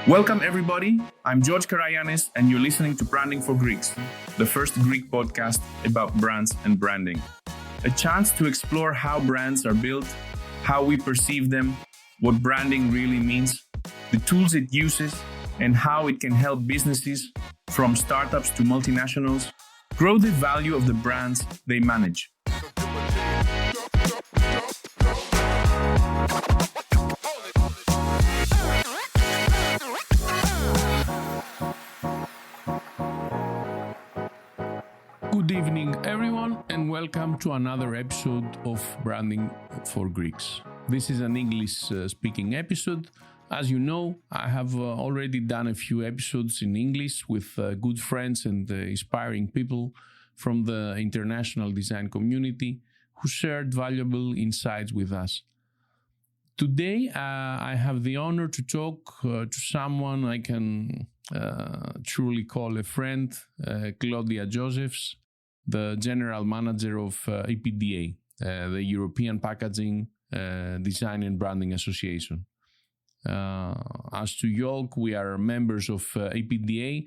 Welcome everybody, I'm George Karayiannis and you're listening to Branding for Greeks, the first Greek podcast about brands and branding. A chance to explore how brands are built, how we perceive them, what branding really means, the tools it uses, and how it can help businesses, from startups to multinationals, grow the value of the brands they manage. Good evening, everyone, and welcome to another episode of Branding for Greeks. This is an English-speaking episode. As you know, I have already done a few episodes in English with good friends and inspiring people from the international design community who shared valuable insights with us. Today, I have the honor to talk to someone I can truly call a friend, Claudia Josephs, the General Manager of EPDA, the European Packaging, Design and Branding Association. As to YOLK, we are members of EPDA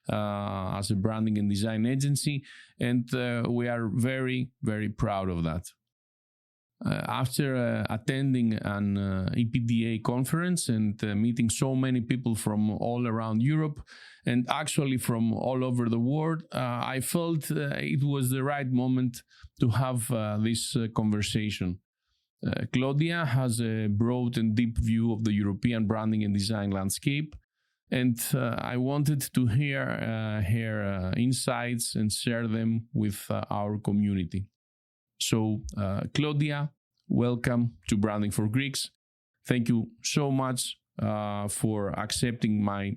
as a branding and design agency, and we are very, very proud of that. After attending an EPDA conference and meeting so many people from all around Europe and actually from all over the world, I felt it was the right moment to have this conversation. Claudia has a broad and deep view of the European branding and design landscape, and I wanted to hear her insights and share them with our community. So, Claudia, welcome to Branding for Greeks. Thank you so much for accepting my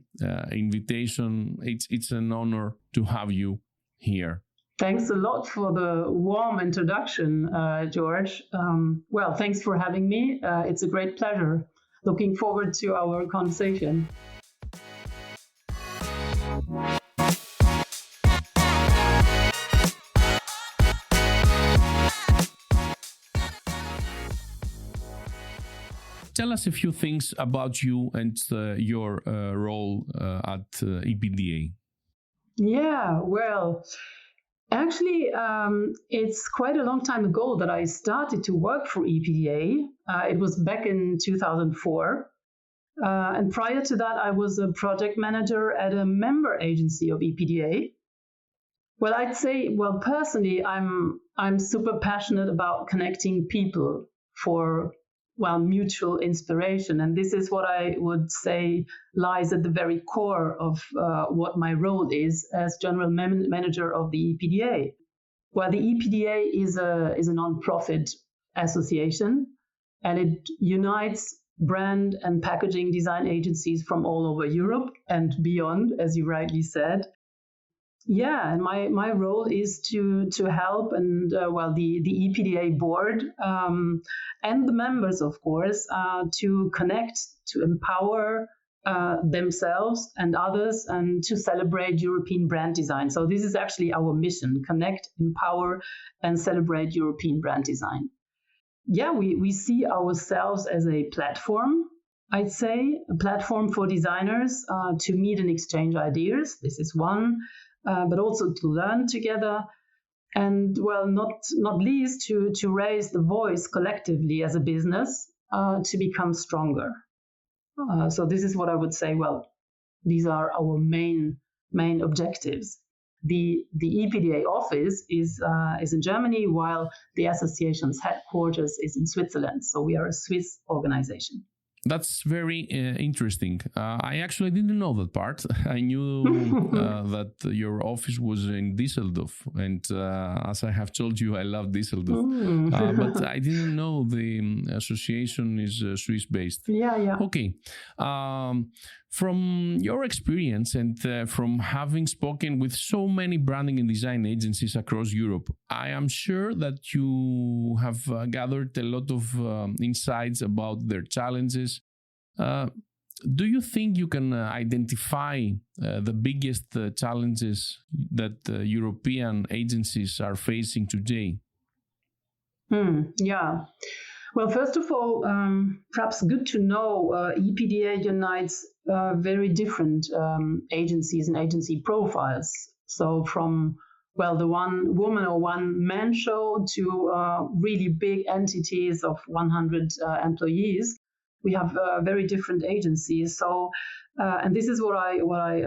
invitation. It's an honor to have you here. Thanks a lot for the warm introduction, George. Thanks for having me. It's a great pleasure. Looking forward to our conversation. Tell us a few things about you and your role at EPDA. Yeah, actually, it's quite a long time ago that I started to work for EPDA. It was back in 2004. And prior to that, I was a project manager at a member agency of EPDA. Well, I'd say, personally, I'm super passionate about connecting people for mutual inspiration. And this is what I would say lies at the very core of what my role is as General Manager of the EPDA. Well, the EPDA is a non-profit association, and it unites brand and packaging design agencies from all over Europe and beyond, as you rightly said. Yeah, and my role is to help and the EPDA board and the members, of course, to connect, to empower themselves and others, and to celebrate European brand design. So this is actually our mission: connect, empower, and celebrate European brand design. Yeah, we see ourselves as a platform. I'd say a platform for designers to meet and exchange ideas. This is one. But also to learn together, and not least to raise the voice collectively as a business to become stronger. So this is what I would say. These are our main objectives. The EPDA office is in Germany, while the association's headquarters is in Switzerland. So we are a Swiss organization. That's very interesting. I actually didn't know that part. I knew that your office was in Düsseldorf. And as I have told you, I love Düsseldorf. But I didn't know the association is Swiss-based. Yeah. Okay. From your experience and from having spoken with so many branding and design agencies across Europe, I am sure that you have gathered a lot of insights about their challenges. Do you think you can identify the biggest challenges that European agencies are facing today? Yeah. Well, first of all, perhaps good to know EPDA unites very different agencies and agency profiles. So from, well, the one woman or one man show to really big entities of 100 employees. We have very different agencies. So, and this is what I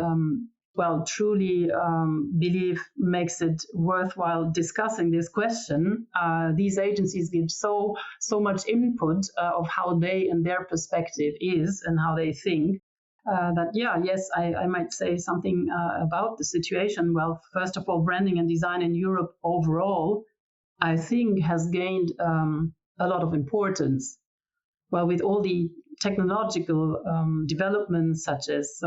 truly believe makes it worthwhile discussing this question. These agencies give so much input of how they and their perspective is and how they think. I might say something about the situation. Well, first of all, branding and design in Europe overall, I think, has gained a lot of importance. Well, with all the technological developments such as,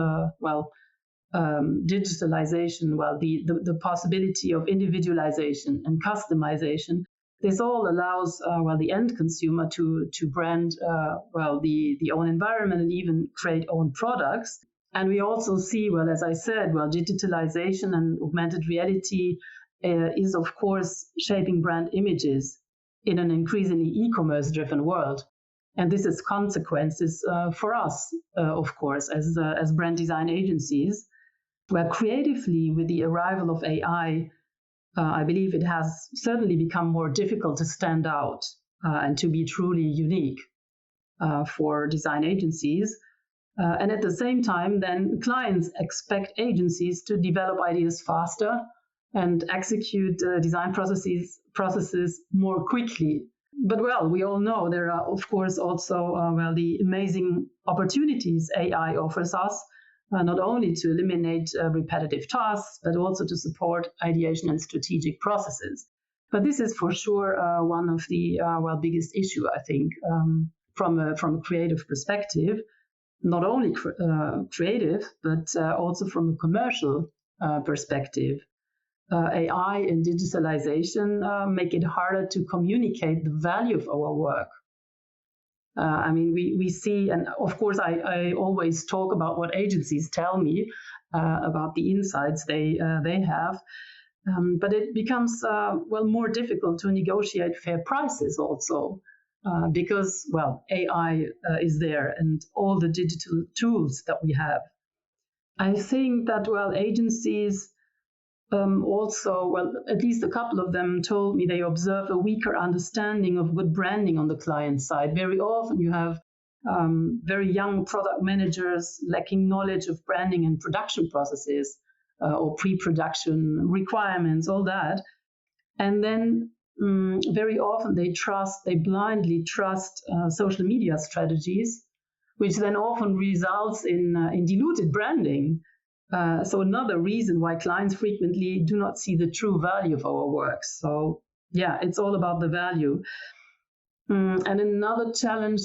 digitalization, the possibility of individualization and customization, this all allows the end consumer to brand the own environment and even create own products. And we also see, well, as I said, digitalization and augmented reality is of course shaping brand images in an increasingly e-commerce driven world. And this has consequences for us, of course, as brand design agencies, where creatively, with the arrival of AI, I believe it has certainly become more difficult to stand out and to be truly unique for design agencies. And at the same time, then clients expect agencies to develop ideas faster and execute design processes more quickly. But we all know there are, of course, also the amazing opportunities AI offers us, not only to eliminate repetitive tasks, but also to support ideation and strategic processes. But this is for sure one of the biggest issue, I think, from a creative perspective, not only creative, but also from a commercial perspective. AI and digitalization make it harder to communicate the value of our work. We see, and of course, I always talk about what agencies tell me about the insights they have, but it becomes more difficult to negotiate fair prices also because AI is there and all the digital tools that we have. I think that agencies at least a couple of them told me they observe a weaker understanding of good branding on the client side. Very often you have very young product managers lacking knowledge of branding and production processes or pre-production requirements, all that. And then very often they blindly trust social media strategies, which then often results in diluted branding. So another reason why clients frequently do not see the true value of our work. So it's all about the value. And another challenge,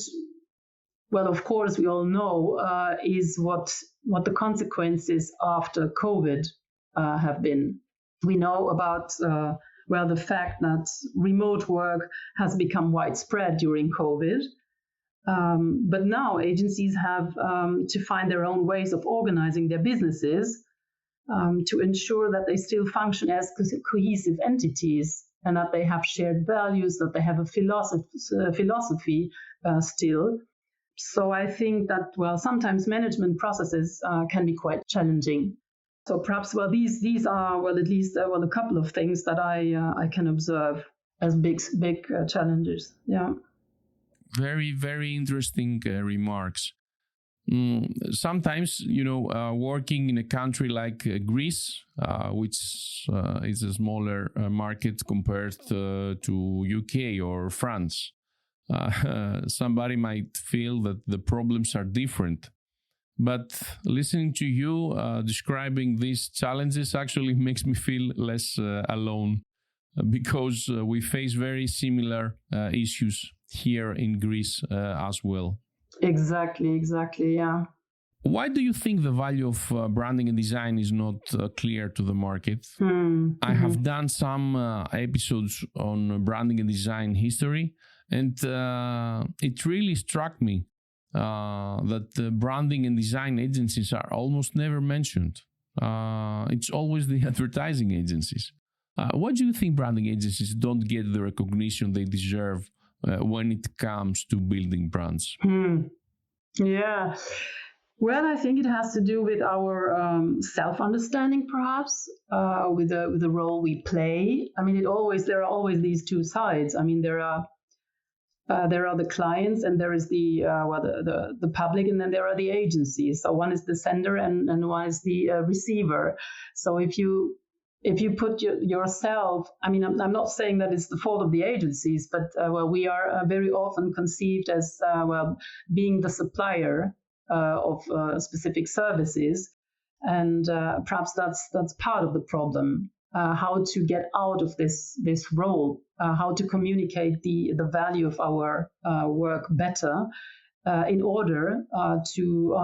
of course, we all know, is what the consequences after COVID have been. We know about the fact that remote work has become widespread during COVID. But now agencies have to find their own ways of organizing their businesses to ensure that they still function as cohesive entities and that they have shared values, that they have a philosophy still. So I think that, sometimes management processes can be quite challenging. So perhaps, these are, at least, a couple of things that I can observe as big challenges. Yeah. Very, very interesting remarks. Sometimes, working in a country like Greece, which is a smaller market compared to UK or France, somebody might feel that the problems are different. But listening to you describing these challenges actually makes me feel less alone, because we face very similar issues here in Greece as well. Exactly, yeah. Why do you think the value of branding and design is not clear to the market? I have done some episodes on branding and design history, and it really struck me that the branding and design agencies are almost never mentioned. It's always the advertising agencies. Why do you think branding agencies don't get the recognition they deserve when it comes to building brands? Yeah. Well, I think it has to do with our self-understanding, perhaps, with the role we play. I mean, there are always these two sides. I mean, there are the clients, and there is the public, and then there are the agencies. So one is the sender, and one is the receiver. So if you put yourself, I mean, I'm not saying that it's the fault of the agencies, but we are very often conceived as being the supplier of specific services, and perhaps that's part of the problem. How to get out of this role, how to communicate the value of our work better, in order to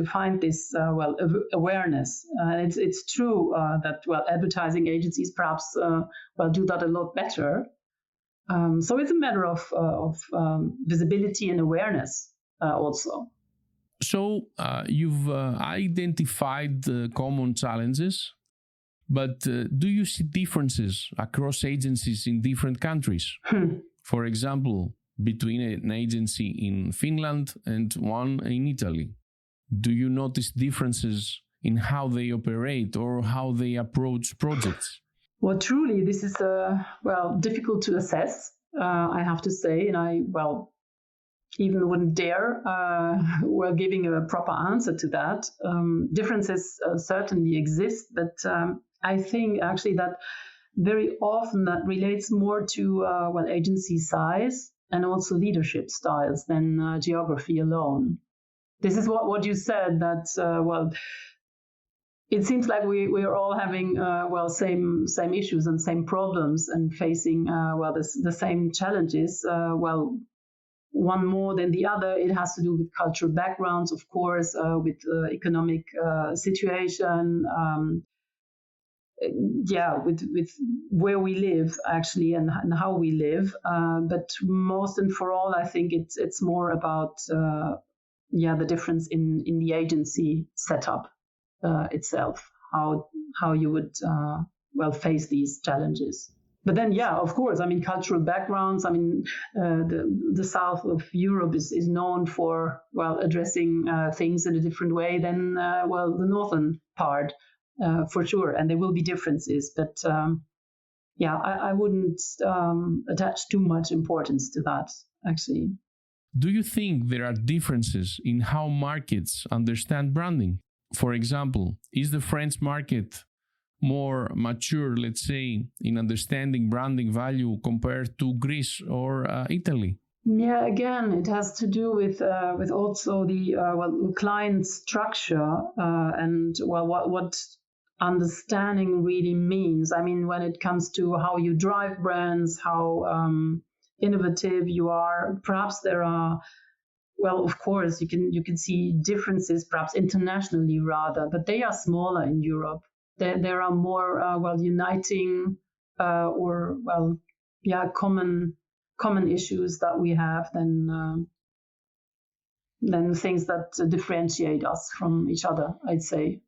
find this awareness. It's true that advertising agencies perhaps do that a lot better. So it's a matter of visibility and awareness also. So you've identified the common challenges, but do you see differences across agencies in different countries? For example, between an agency in Finland and one in Italy? Do you notice differences in how they operate or how they approach projects? Well, truly, this is difficult to assess, I have to say, and I even wouldn't dare giving a proper answer to that. Differences certainly exist, but I think actually that very often that relates more to agency size and also leadership styles than geography alone. This is what you said, that it seems like we are all having same issues and same problems and facing the same challenges. One more than the other. It has to do with cultural backgrounds, of course, with economic situation, with where we live actually, and how we live. But most and for all, I think it's more about the difference in the agency setup itself, how you would face these challenges. But then, of course, I mean, cultural backgrounds. I mean, the south of Europe is known for addressing things in a different way than the northern part, for sure. And there will be differences, but I wouldn't attach too much importance to that, actually. Do you think there are differences in how markets understand branding? For example, is the French market more mature, let's say, in understanding branding value compared to Greece or Italy? Yeah, again, it has to do with also the client structure and what understanding really means. I mean, when it comes to how you drive brands, how innovative you are, perhaps there are. Well, of course, you can see differences, perhaps internationally rather, but they are smaller in Europe. There are more uniting common issues that we have than things that differentiate us from each other, I'd say.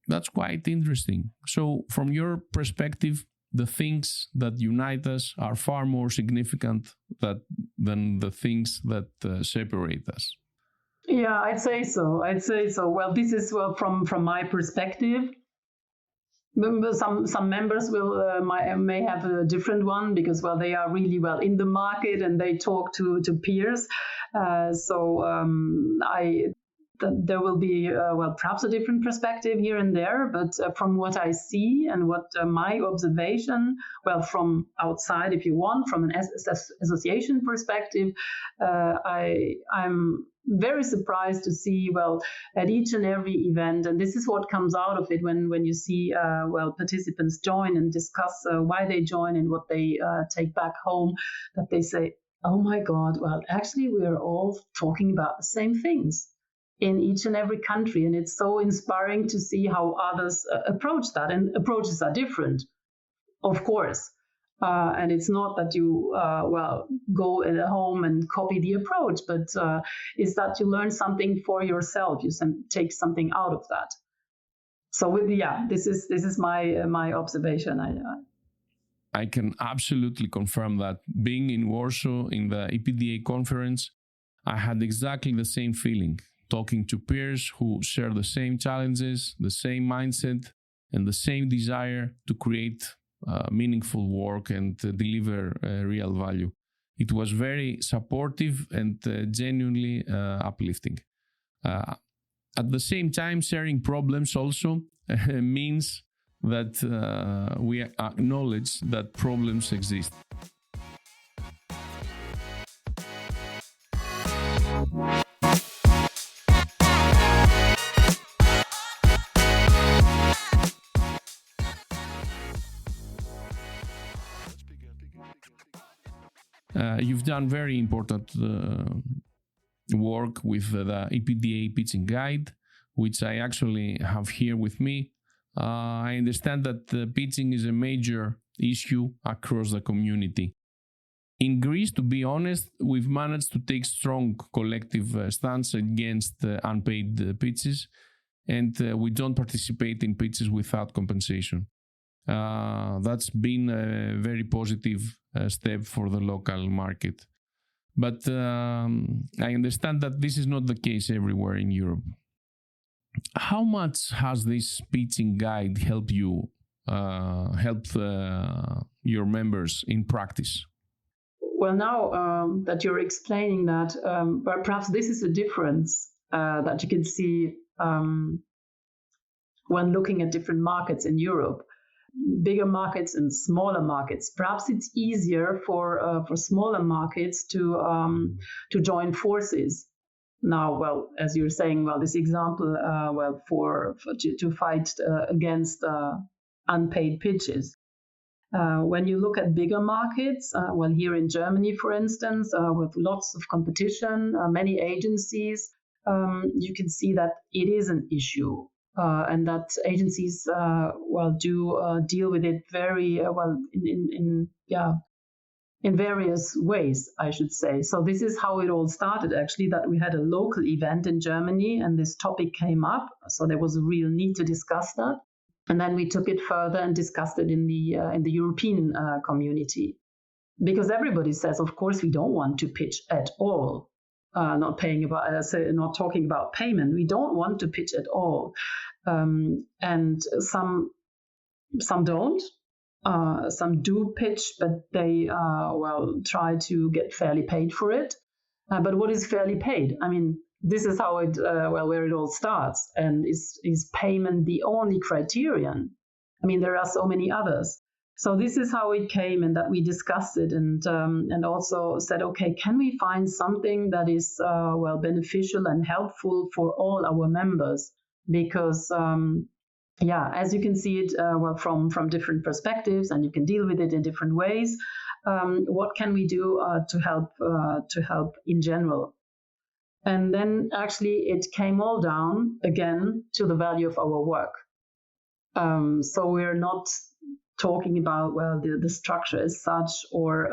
That's quite interesting. So, from your perspective, the things that unite us are far more significant than the things that separate us. Yeah, I'd say so. Well, this is from my perspective. Some members may have a different one because they are really in the market and they talk to peers. There will be perhaps a different perspective here and there, but from what I see and what my observation, from outside, if you want, from an association perspective, I'm very surprised to see at each and every event, and this is what comes out of it when you see participants join and discuss why they join and what they take back home, that they say, oh my God, actually we are all talking about the same things in each and every country. And it's so inspiring to see how others approach that. And approaches are different, of course. And it's not that you, go at home and copy the approach, but is that you learn something for yourself. You take something out of that. So this is my observation. I can absolutely confirm that being in Warsaw in the EPDA conference, I had exactly the same feeling, talking to peers who share the same challenges, the same mindset, and the same desire to create meaningful work and deliver real value. It was very supportive and genuinely uplifting. At the same time, sharing problems also means that we acknowledge that problems exist. You've done very important work with the EPDA pitching guide, which I actually have here with me. I understand that pitching is a major issue across the community. In Greece, to be honest, we've managed to take strong collective stance against unpaid pitches, and we don't participate in pitches without compensation. That's been a very positive step for the local market. But I understand that this is not the case everywhere in Europe. How much has this pitching guide helped you, your members in practice? Well, now that you're explaining that, but perhaps this is a difference that you can see when looking at different markets in Europe. Bigger markets and smaller markets. Perhaps it's easier for smaller markets to join forces. Now, well, as you're saying, well, this example, to fight against unpaid pitches. When you look at bigger markets, well, here in Germany, for instance, with lots of competition, many agencies, you can see that it is an issue. And that agencies, do deal with it very well in various ways, I should say. So this is how it all started, actually, that we had a local event in Germany and this topic came up. So there was a real need to discuss that. And then we took it further and discussed it in the European community. Because everybody says, of course, we don't want to pitch at all. Not talking about payment. We don't want to pitch at all. And some don't. Some do pitch, but they try to get fairly paid for it. But what is fairly paid? I mean, this is how where it all starts. And is payment the only criterion? I mean, there are so many others. So this is how it came, and that we discussed it, and also said, okay, can we find something that is beneficial and helpful for all our members? Because as you can see it from different perspectives, and you can deal with it in different ways. What can we do to help in general? And then actually it came all down again to the value of our work. So we're not talking about the structure as such, or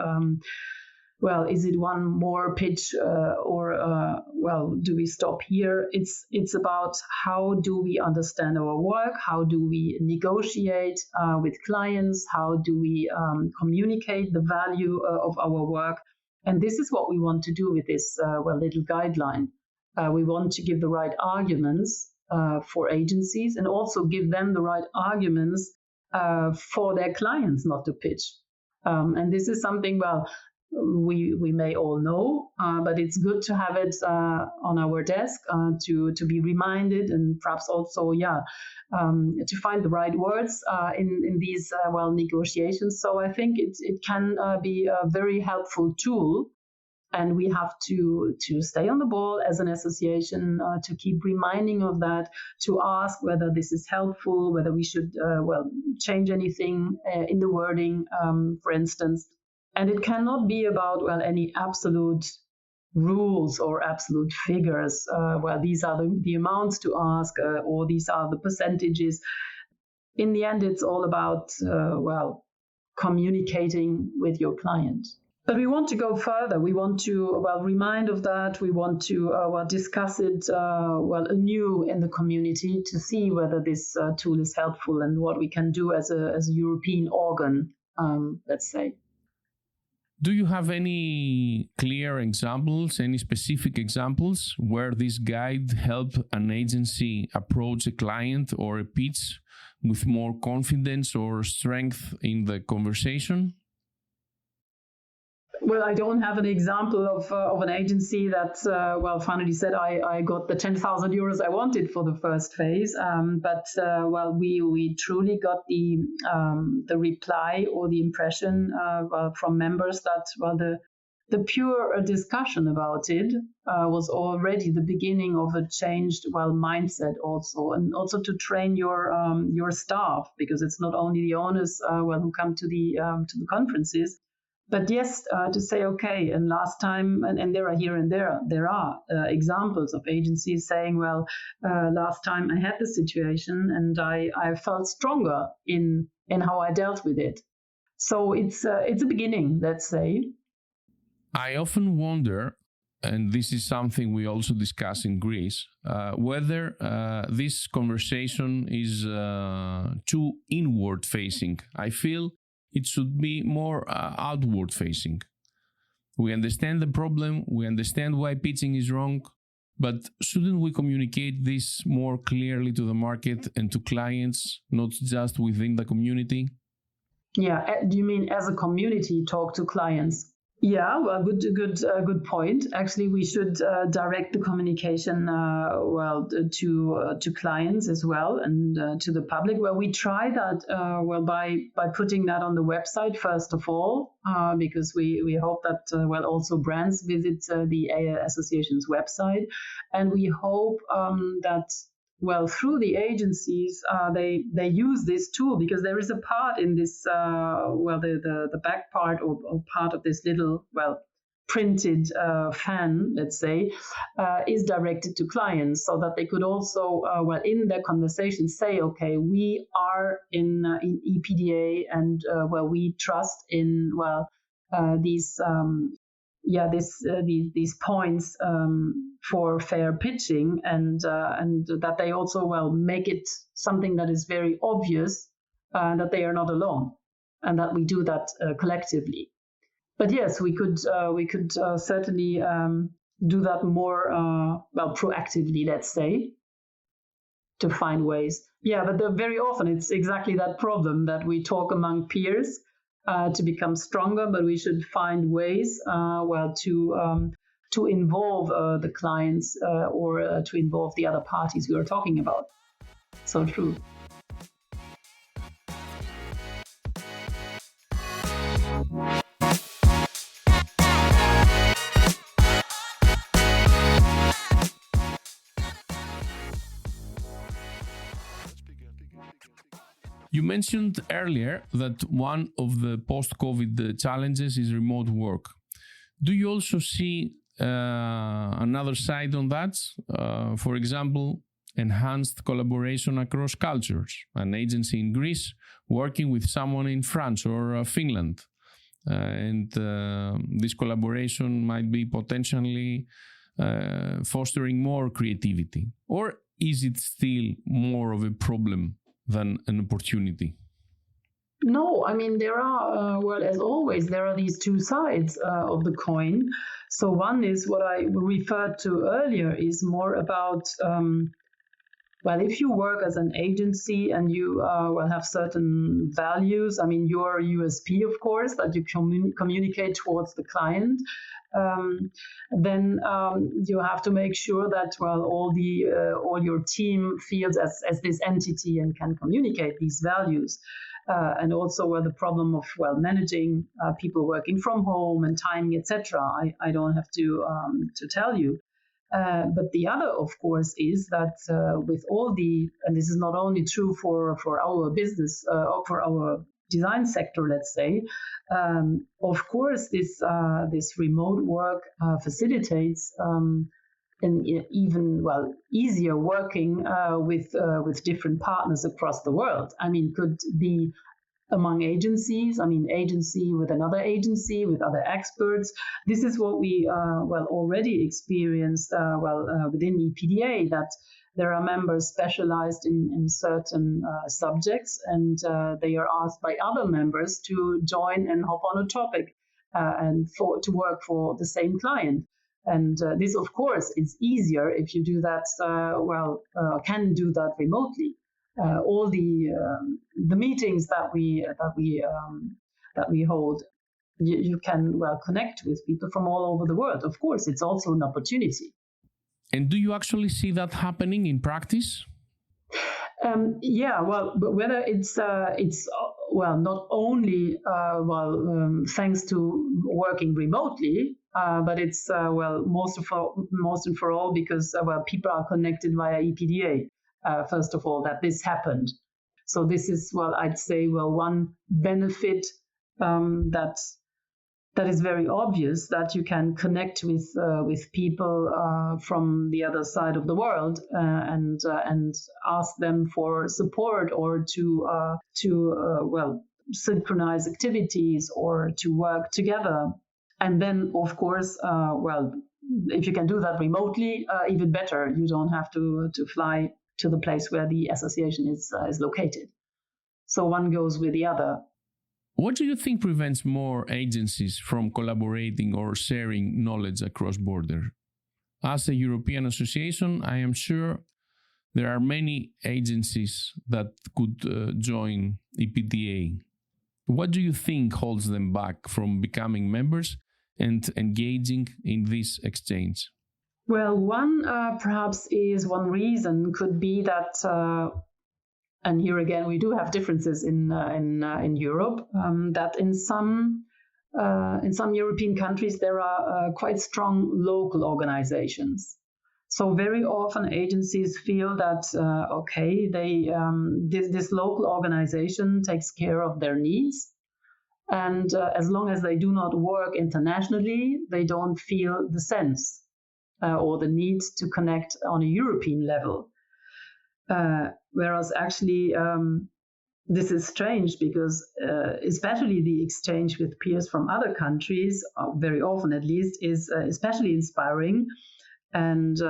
is it one more pitch, do we stop here? It's about how do we understand our work, how do we negotiate with clients, how do we communicate the value of our work. And this is what we want to do with this little guideline. We want to give the right arguments for agencies, and also give them the right arguments for their clients not to pitch. And this is something, we may all know, but it's good to have it on our desk to be reminded, and perhaps also, to find the right words in these negotiations. So I think it can be a very helpful tool. And we have to stay on the ball as an association, to keep reminding of that, to ask whether this is helpful, whether we should change anything in the wording, for instance. And it cannot be about any absolute rules or absolute figures. These are the amounts to ask, or these are the percentages. In the end, it's all about communicating with your client. But we want to go further. We want to remind of that. We want to discuss it anew in the community to see whether this tool is helpful and what we can do as a European organ let's say. Do you have any clear examples, any specific examples where this guide helped an agency approach a client or a pitch with more confidence or strength in the conversation? Well, I don't have an example of an agency that, finally said I got the 10,000 euros I wanted for the first phase. We truly got the reply or the impression from members that, the pure discussion about it was already the beginning of a changed mindset also, and also to train your staff, because it's not only the owners who come to the conferences. But yes, to say, okay, and last time, and there are here and there are examples of agencies saying, last time I had the situation and I felt stronger in how I dealt with it. So it's a beginning, let's say. I often wonder, and this is something we also discuss in Greece, whether this conversation is too inward facing. I feel it should be more outward facing. We understand the problem, we understand why pitching is wrong, but shouldn't we communicate this more clearly to the market and to clients, not just within the community? Yeah, do you mean as a community talk to clients? Yeah, well, good point. Actually, we should direct the communication to clients as well, and to the public. Well, we try that by putting that on the website first of all, because we hope that also brands visit the association's website, and we hope that through the agencies, they use this tool, because there is a part in this, the back part or part of this little, printed fan, let's say, is directed to clients, so that they could also, in their conversation say, okay, we are in EPDA, and we trust in, these these points for fair pitching, and that they also make it something that is very obvious, that they are not alone, and that we do that collectively. But yes, we could certainly do that more proactively, let's say, to find ways. Yeah, but very often it's exactly that problem that we talk among peers to become stronger, but we should find ways, to involve the clients or to involve the other parties we are talking about. So true. You mentioned earlier that one of the post-COVID challenges is remote work. Do you also see another side on that? For example, enhanced collaboration across cultures, an agency in Greece working with someone in France or Finland. And this collaboration might be potentially fostering more creativity. Or is it still more of a problem than an opportunity? No, I mean, there are, as always, there are these two sides of the coin. So one is what I referred to earlier, is more about, if you work as an agency and you have certain values, I mean, your USP, of course, that you communicate towards the client, then you have to make sure that all your team feels as this entity and can communicate these values. And also the problem of managing people working from home and timing, etc. I don't have to tell you. But the other, of course, is that with all and this is not only true for our business or for our design sector, let's say, of course, this remote work facilitates an even easier working with different partners across the world. I mean, could be among agencies. I mean, agency with another agency, with other experts. This is what we already experienced within EPDA, that There are members specialized in certain subjects, and they are asked by other members to join and hop on a topic and to work for the same client. And this, of course, is easier if you do that, can do that remotely. All the meetings that we hold, you can connect with people from all over the world. Of course, it's also an opportunity. And do you actually see that happening in practice? But whether it's not only thanks to working remotely, but it's most and for all because people are connected via EPDA. First of all, that this happened. So this is I'd say one benefit that is very obvious, that you can connect with people from the other side of the world and ask them for support or to synchronize activities or to work together. And then, of course, if you can do that remotely, even better. You don't have to fly to the place where the association is located. So one goes with the other. What do you think prevents more agencies from collaborating or sharing knowledge across border? As a European association, I am sure there are many agencies that could join EPDA. What do you think holds them back from becoming members and engaging in this exchange? Well, one reason could be that and here again, we do have differences in Europe. That in some European countries there are quite strong local organizations. So very often agencies feel that this local organization takes care of their needs, and as long as they do not work internationally, they don't feel the sense or the need to connect on a European level. Whereas actually this is strange because especially the exchange with peers from other countries, very often at least, is especially inspiring and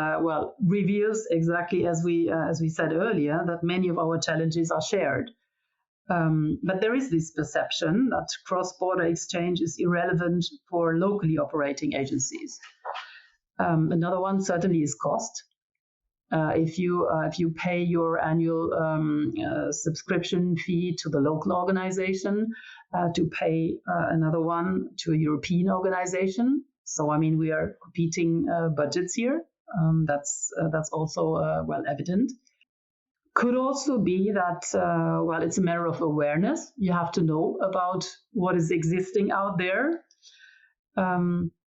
reveals exactly as we said earlier that many of our challenges are shared. But there is this perception that cross-border exchange is irrelevant for locally operating agencies. Another one certainly is cost. If you pay your annual subscription fee to the local organization, to pay another one to a European organization. So I mean we are competing budgets here. That's also evident. Could also be that it's a matter of awareness. You have to know about what is existing out there.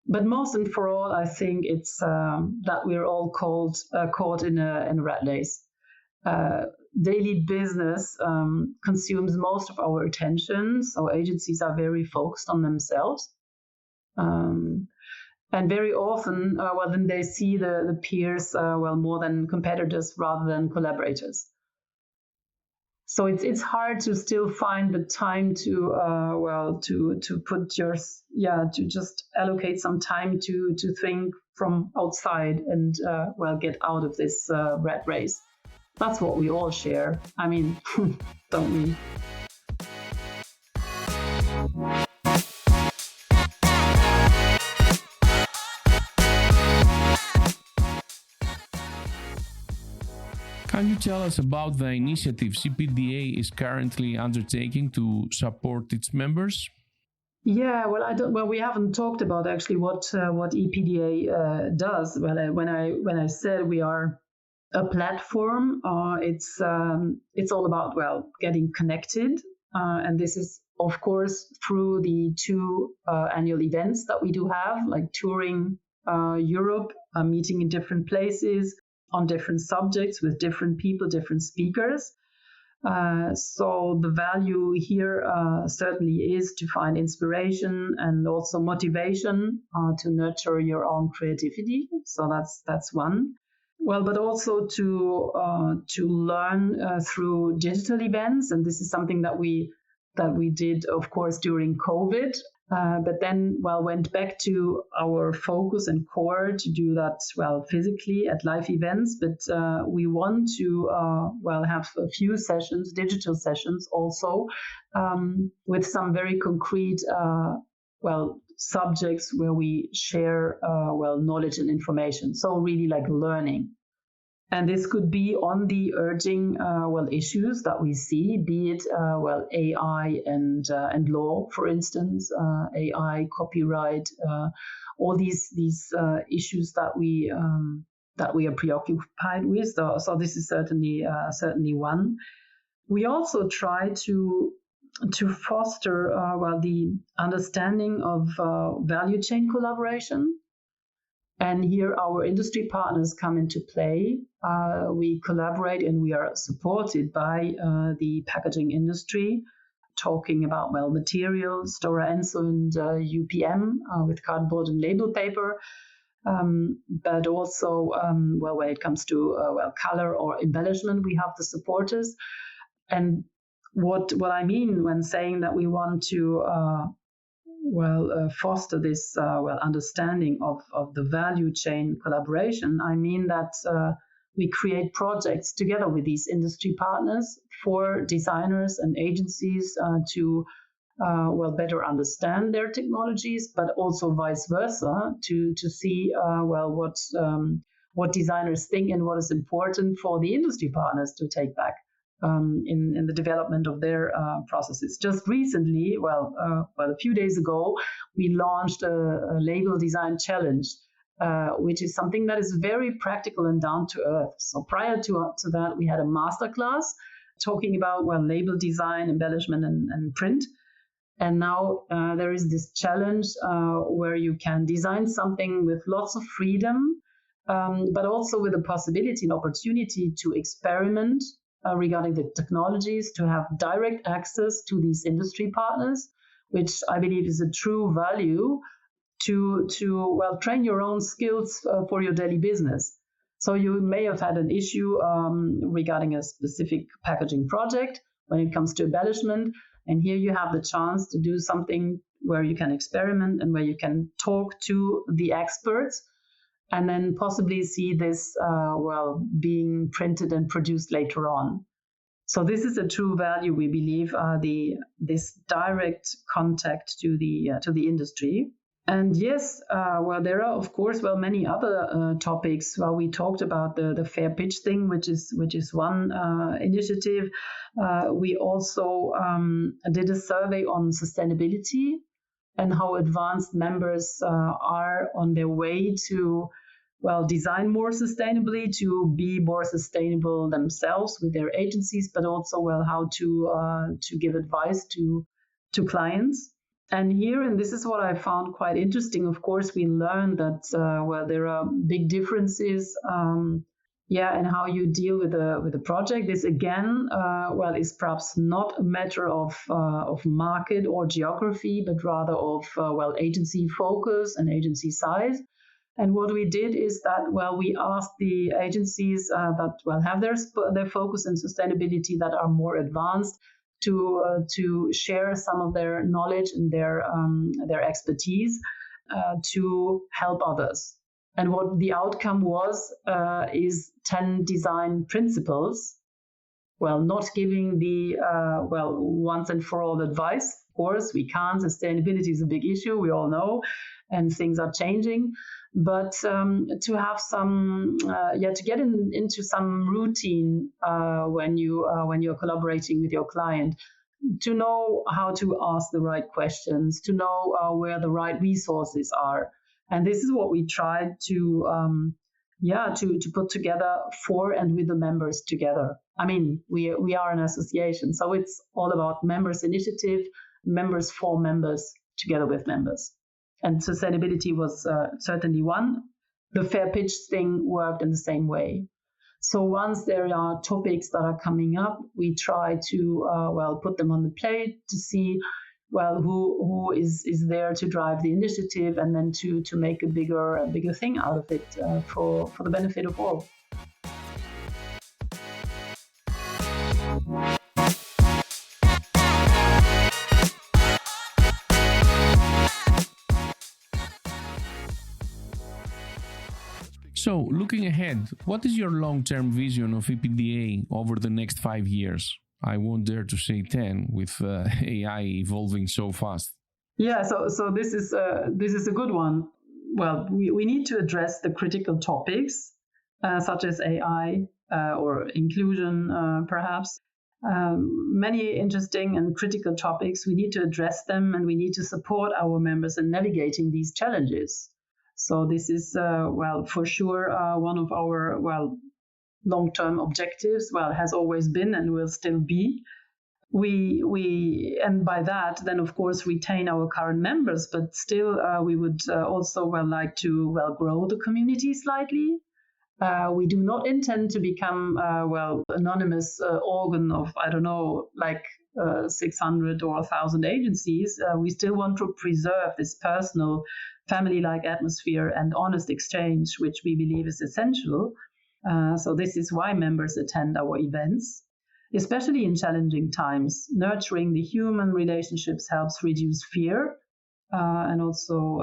But most and for all, I think it's that we're all caught in a rat race. Daily business consumes most of our attention, so agencies are very focused on themselves. And very often, then they see the peers more than competitors rather than collaborators. So it's hard to still find the time to just allocate some time to think from outside and get out of this rat race. That's what we all share. I mean, don't we? Can you tell us about the initiatives EPDA is currently undertaking to support its members? Yeah, we haven't talked about actually what EPDA does. Well, when I said we are a platform, it's all about getting connected, and this is of course through the two annual events that we do have, like touring Europe, meeting in different places on different subjects with different people, different speakers. So the value here certainly is to find inspiration and also motivation to nurture your own creativity. So that's one. Well, but also to learn through digital events, and this is something that we did, of course, during COVID. But then, went back to our focus and core to do that, physically at live events. But we want to, have a few sessions, digital sessions also, with some very concrete, subjects where we share, knowledge and information. So really like learning. And this could be on the urging issues that we see, be it AI and law, for instance, AI, copyright, all these issues that we are preoccupied with. So this is certainly one. We also try to foster the understanding of value chain collaboration. And here our industry partners come into play. We collaborate and we are supported by the packaging industry, talking about materials, Stora Enso and UPM with cardboard and label paper, but also when it comes to color or embellishment, we have the supporters. And what I mean when saying that we want to foster this understanding of the value chain collaboration, I mean that we create projects together with these industry partners for designers and agencies to better understand their technologies, but also vice versa to see what designers think and what is important for the industry partners to take back in the development of their processes. Just recently, a few days ago, we launched a label design challenge, which is something that is very practical and down to earth. So prior to that, we had a masterclass talking about label design, embellishment, and print. And now there is this challenge where you can design something with lots of freedom, but also with the possibility and opportunity to experiment regarding the technologies, to have direct access to these industry partners, which I believe is a true value to train your own skills for your daily business. So you may have had an issue regarding a specific packaging project when it comes to embellishment, and here you have the chance to do something where you can experiment and where you can talk to the experts, and then possibly see this being printed and produced later on. So this is a true value, we believe, this direct contact to the industry. And yes, there are of course many other topics. We talked about the fair pitch thing, which is one initiative. We also did a survey on sustainability and how advanced members are on their way to design more sustainably, to be more sustainable themselves with their agencies, but also how to give advice to clients. And here, and this is what I found quite interesting, of course, we learned that there are big differences and how you deal with the project. This again is perhaps not a matter of market or geography, but rather of agency focus and agency size. And what we did is that we asked the agencies that have their focus in sustainability, that are more advanced, to share some of their knowledge and their expertise to help others. And what the outcome was is 10 design principles. Not giving the once and for all advice. Of course, we can't. Sustainability is a big issue, we all know, and things are changing. But to have some, to get into some routine when you're collaborating with your client, to know how to ask the right questions, to know where the right resources are. And this is what we tried to put together for and with the members together. I mean, we are an association, so it's all about members initiative, members for members, together with members. And sustainability was certainly one. The fair pitch thing worked in the same way. So once there are topics that are coming up, we try to put them on the plate to see who is there to drive the initiative, and then to make a bigger thing out of it for the benefit of all. So, looking ahead, what is your long-term vision of EPDA over the next 5 years? I won't dare to say 10 with AI evolving so fast. Yeah, so this is a good one. Well, we need to address the critical topics such as AI or inclusion, perhaps. Many interesting and critical topics. We need to address them, and we need to support our members in navigating these challenges. So this is, for sure, one of our, long-term objectives. Well, has always been and will still be. We and by that, then of course retain our current members, but still we would also like to grow the community slightly. We do not intend to become anonymous organ of, I don't know, 600 or 1,000 agencies. We still want to preserve this personal, family-like atmosphere and honest exchange, which we believe is essential. So this is why members attend our events, especially in challenging times. Nurturing the human relationships helps reduce fear and also,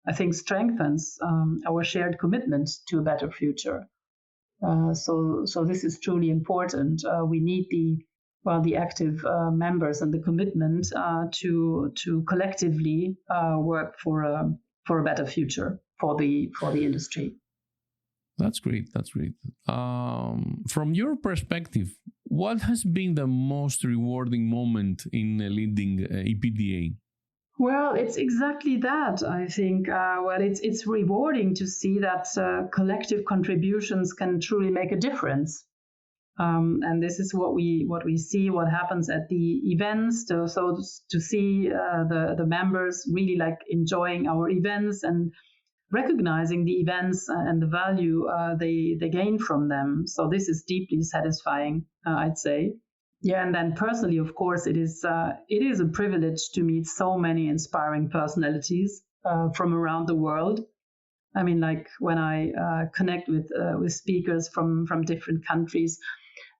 I think, strengthens our shared commitment to a better future. So this is truly important. We need the active members and the commitment to collectively work for a better future for the industry. That's great. That's great. From your perspective, what has been the most rewarding moment in leading EPDA? Well, it's exactly that. I think it's rewarding to see that collective contributions can truly make a difference. And this is what we see, what happens at the events. To see the members really enjoying our events and recognizing the events and the value they gain from them. So this is deeply satisfying, I'd say. Yeah, and then personally, of course, it is a privilege to meet so many inspiring personalities from around the world. I mean, when I connect with speakers from different countries,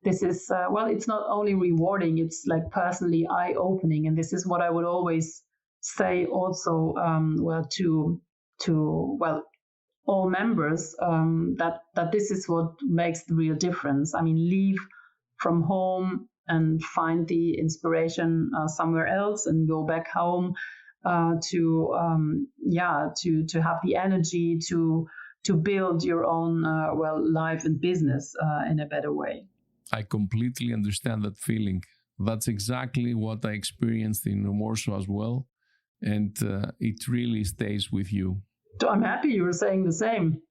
this is it's not only rewarding; it's personally eye-opening, and this is what I would always say also to all members that this is what makes the real difference. I mean, leave from home and find the inspiration somewhere else and go back home to have the energy to build your own life and business in a better way. I completely understand that feeling. That's exactly what I experienced in Warsaw as well, and it really stays with you. So I'm happy you were saying the same.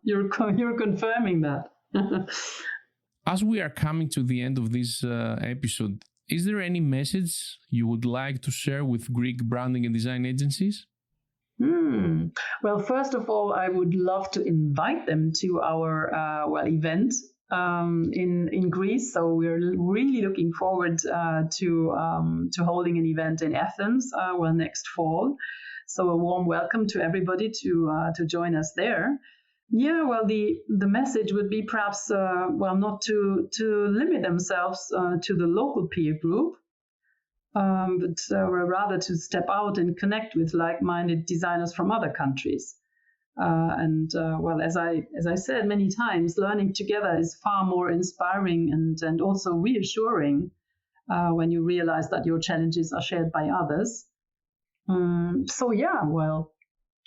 You're confirming that. As we are coming to the end of this episode, is there any message you would like to share with Greek branding and design agencies? Well, first of all, I would love to invite them to our event in Greece. So we're really looking forward to holding an event in Athens next fall. So a warm welcome to everybody to join us there. Yeah, well, the message would be perhaps not to limit themselves to the local peer group, but rather to step out and connect with like-minded designers from other countries. As I said many times, learning together is far more inspiring and also reassuring when you realize that your challenges are shared by others.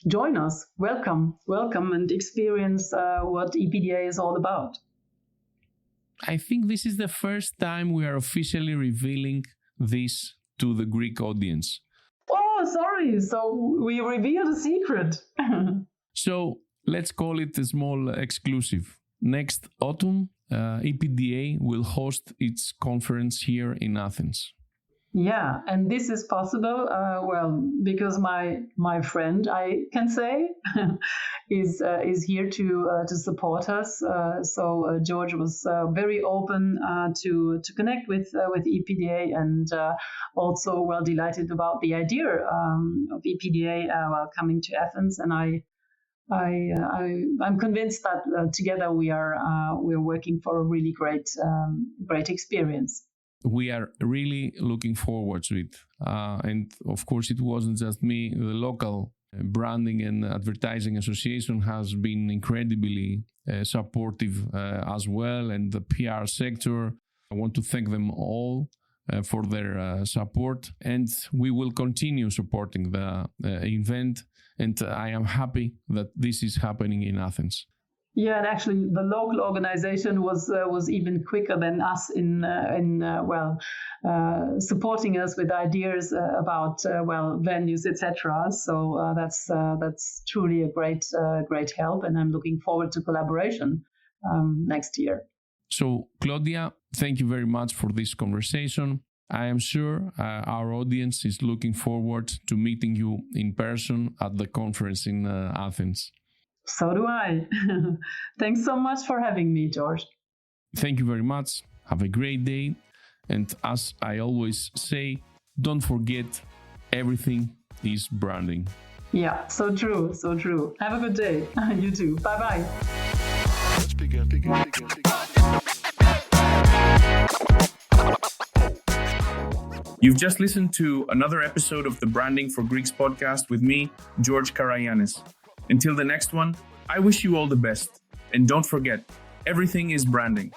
Join us, welcome, and experience what EPDA is all about. I think this is the first time we are officially revealing this to the Greek audience. Oh, sorry. So we revealed a secret. So let's call it a small exclusive. Next autumn, EPDA will host its conference here in Athens. Yeah, and this is possible, because my friend, I can say, is here to support us. So George was very open to connect with EPDA, and also delighted about the idea of EPDA coming to Athens. And I'm convinced that together we're working for a really great experience. We are really looking forward to it. And of course, it wasn't just me, the local Branding and Advertising Association has been incredibly supportive as well, and the PR sector. I want to thank them all for their support, and we will continue supporting the event, and I am happy that this is happening in Athens. Yeah, and actually, the local organization was even quicker than us in supporting us with ideas about venues, etc. So that's truly a great help, and I'm looking forward to collaboration next year. So, Claudia, thank you very much for this conversation. I am sure our audience is looking forward to meeting you in person at the conference in Athens. So do I. Thanks so much for having me, George. Thank you very much. Have a great day. And as I always say, don't forget, everything is branding. Yeah, so true, so true. Have a good day. You too. Bye-bye. Let's begin. You've just listened to another episode of the Branding for Greeks podcast with me, George Karayiannis. Until the next one, I wish you all the best. And don't forget, everything is branding.